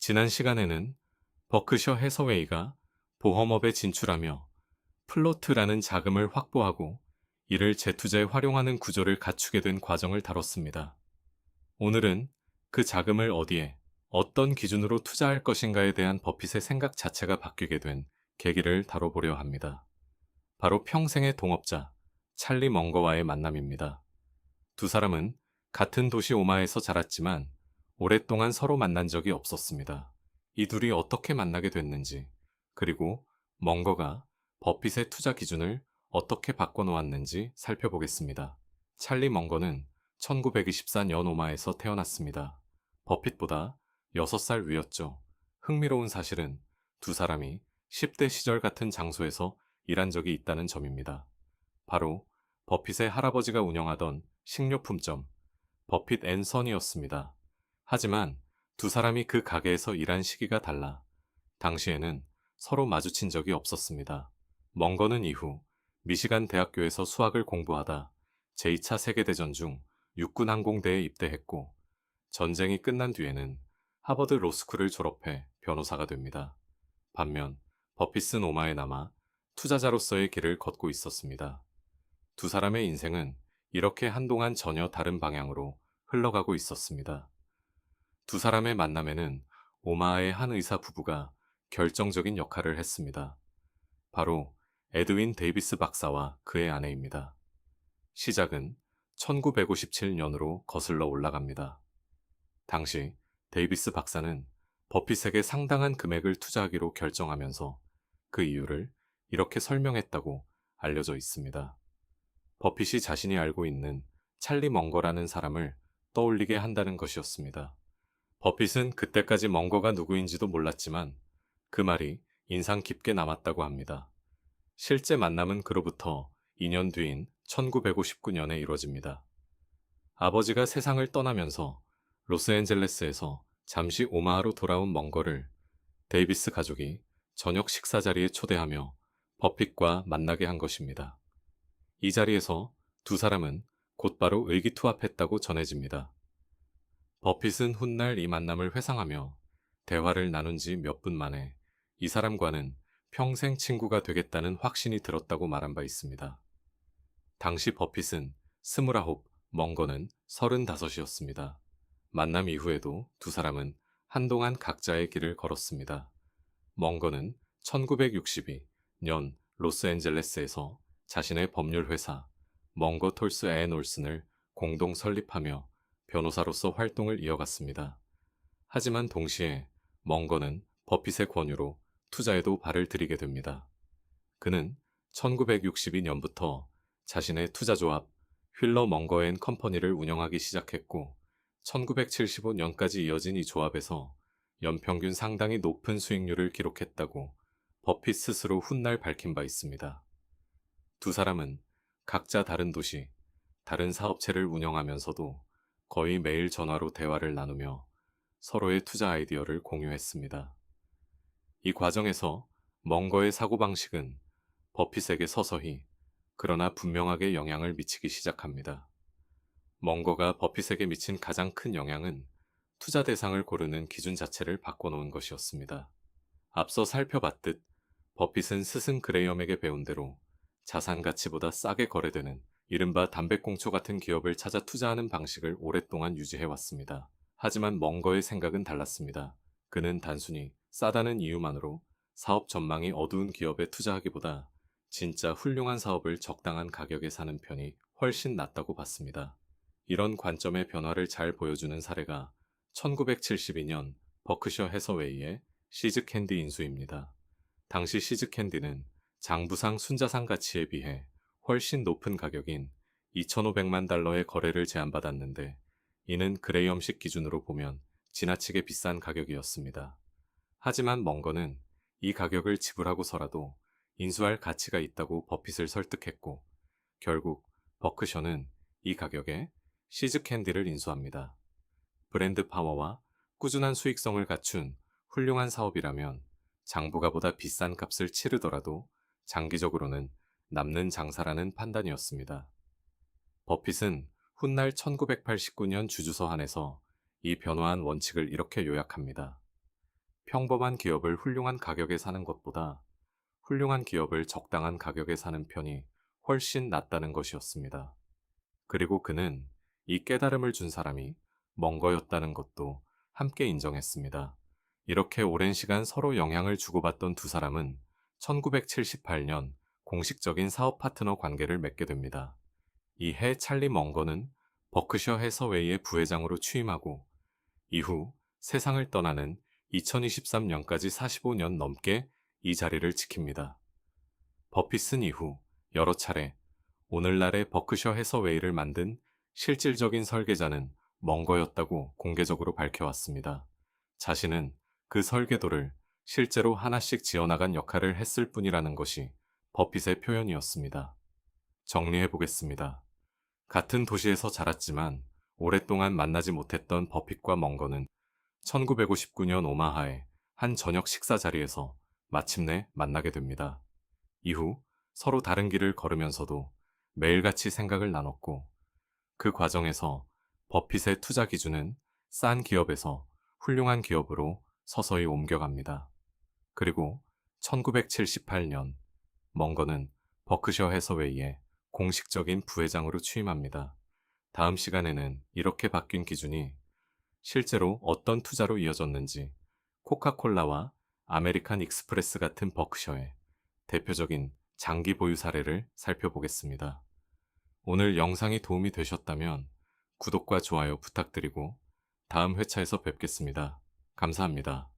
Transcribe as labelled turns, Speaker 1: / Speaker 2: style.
Speaker 1: 지난 시간에는 버크셔 해서웨이가 보험업에 진출하며 플로트라는 자금을 확보하고 이를 재투자에 활용하는 구조를 갖추게 된 과정을 다뤘습니다. 오늘은 그 자금을 어디에, 어떤 기준으로 투자할 것인가에 대한 버핏의 생각 자체가 바뀌게 된 계기를 다뤄보려 합니다. 바로 평생의 동업자, 찰리 멍거와의 만남입니다. 두 사람은 같은 도시 오마에서 자랐지만 오랫동안 서로 만난 적이 없었습니다. 이 둘이 어떻게 만나게 됐는지, 그리고 멍거가 버핏의 투자 기준을 어떻게 바꿔놓았는지 살펴보겠습니다. 찰리 멍거는 1924년 오마에서 태어났습니다. 버핏보다 6살 위였죠. 흥미로운 사실은 두 사람이 10대 시절 같은 장소에서 일한 적이 있다는 점입니다. 바로 버핏의 할아버지가 운영하던 식료품점 버핏 앤 선이었습니다. 하지만 두 사람이 그 가게에서 일한 시기가 달라 당시에는 서로 마주친 적이 없었습니다. 멍거는 이후 미시간 대학교에서 수학을 공부하다 제2차 세계대전 중 육군 항공대에 입대했고 전쟁이 끝난 뒤에는 하버드 로스쿨을 졸업해 변호사가 됩니다. 반면 버핏은 오마에 남아 투자자로서의 길을 걷고 있었습니다. 두 사람의 인생은 이렇게 한동안 전혀 다른 방향으로 흘러가고 있었습니다. 두 사람의 만남에는 오마하의 한 의사 부부가 결정적인 역할을 했습니다. 바로 에드윈 데이비스 박사와 그의 아내입니다. 시작은 1957년으로 거슬러 올라갑니다. 당시 데이비스 박사는 버핏에게 상당한 금액을 투자하기로 결정하면서 그 이유를 이렇게 설명했다고 알려져 있습니다. 버핏이 자신이 알고 있는 찰리 멍거라는 사람을 떠올리게 한다는 것이었습니다. 버핏은 그때까지 멍거가 누구인지도 몰랐지만 그 말이 인상 깊게 남았다고 합니다. 실제 만남은 그로부터 2년 뒤인 1959년에 이루어집니다. 아버지가 세상을 떠나면서 로스앤젤레스에서 잠시 오마하로 돌아온 멍거를 데이비스 가족이 저녁 식사 자리에 초대하며 버핏과 만나게 한 것입니다. 이 자리에서 두 사람은 곧바로 의기투합했다고 전해집니다. 버핏은 훗날 이 만남을 회상하며 대화를 나눈 지 몇 분 만에 이 사람과는 평생 친구가 되겠다는 확신이 들었다고 말한 바 있습니다. 당시 버핏은 29, 멍거는 35이었습니다. 만남 이후에도 두 사람은 한동안 각자의 길을 걸었습니다. 멍거는 1962년 로스앤젤레스에서 자신의 법률 회사 멍거 톨스 앤 올슨을 공동 설립하며 변호사로서 활동을 이어갔습니다. 하지만 동시에 멍거는 버핏의 권유로 투자에도 발을 들이게 됩니다. 그는 1962년부터 자신의 투자조합 휠러 멍거 앤 컴퍼니를 운영하기 시작했고 1975년까지 이어진 이 조합에서 연평균 상당히 높은 수익률을 기록했다고 버핏 스스로 훗날 밝힌 바 있습니다. 두 사람은 각자 다른 도시, 다른 사업체를 운영하면서도 거의 매일 전화로 대화를 나누며 서로의 투자 아이디어를 공유했습니다. 이 과정에서 멍거의 사고방식은 버핏에게 서서히 그러나 분명하게 영향을 미치기 시작합니다. 멍거가 버핏에게 미친 가장 큰 영향은 투자 대상을 고르는 기준 자체를 바꿔놓은 것이었습니다. 앞서 살펴봤듯 버핏은 스승 그레이엄에게 배운 대로 자산 가치보다 싸게 거래되는 이른바 담배꽁초 같은 기업을 찾아 투자하는 방식을 오랫동안 유지해왔습니다. 하지만 멍거의 생각은 달랐습니다. 그는 단순히 싸다는 이유만으로 사업 전망이 어두운 기업에 투자하기보다 진짜 훌륭한 사업을 적당한 가격에 사는 편이 훨씬 낫다고 봤습니다. 이런 관점의 변화를 잘 보여주는 사례가 1972년 버크셔 해서웨이의 시즈 캔디 인수입니다. 당시 시즈 캔디는 장부상 순자산 가치에 비해 훨씬 높은 가격인 2,500만 달러의 거래를 제안받았는데 이는 그레이엄식 기준으로 보면 지나치게 비싼 가격이었습니다. 하지만 멍거는 이 가격을 지불하고서라도 인수할 가치가 있다고 버핏을 설득했고 결국 버크셔는 이 가격에 시즈 캔디를 인수합니다. 브랜드 파워와 꾸준한 수익성을 갖춘 훌륭한 사업이라면 장부가보다 비싼 값을 치르더라도 장기적으로는 남는 장사라는 판단이었습니다. 버핏은 훗날 1989년 주주서한에서 이 변화한 원칙을 이렇게 요약합니다. 평범한 기업을 훌륭한 가격에 사는 것보다 훌륭한 기업을 적당한 가격에 사는 편이 훨씬 낫다는 것이었습니다. 그리고 그는 이 깨달음을 준 사람이 멍거였다는 것도 함께 인정했습니다. 이렇게 오랜 시간 서로 영향을 주고받던 두 사람은 1978년 공식적인 사업 파트너 관계를 맺게 됩니다. 이해 찰리 멍거는 버크셔 해서웨이의 부회장으로 취임하고 이후 세상을 떠나는 2023년까지 45년 넘게 이 자리를 지킵니다. 버핏은 이후 여러 차례 오늘날의 버크셔 해서웨이를 만든 실질적인 설계자는 멍거였다고 공개적으로 밝혀왔습니다. 자신은 그 설계도를 실제로 하나씩 지어나간 역할을 했을 뿐이라는 것이 버핏의 표현이었습니다. 정리해보겠습니다. 같은 도시에서 자랐지만 오랫동안 만나지 못했던 버핏과 멍거는 1959년 오마하의 한 저녁 식사 자리에서 마침내 만나게 됩니다. 이후 서로 다른 길을 걸으면서도 매일같이 생각을 나눴고 그 과정에서 버핏의 투자 기준은 싼 기업에서 훌륭한 기업으로 서서히 옮겨갑니다. 그리고 1978년 멍거는 버크셔 해서웨이의 공식적인 부회장으로 취임합니다. 다음 시간에는 이렇게 바뀐 기준이 실제로 어떤 투자로 이어졌는지 코카콜라와 아메리칸 익스프레스 같은 버크셔의 대표적인 장기 보유 사례를 살펴보겠습니다. 오늘 영상이 도움이 되셨다면 구독과 좋아요 부탁드리고 다음 회차에서 뵙겠습니다. 감사합니다.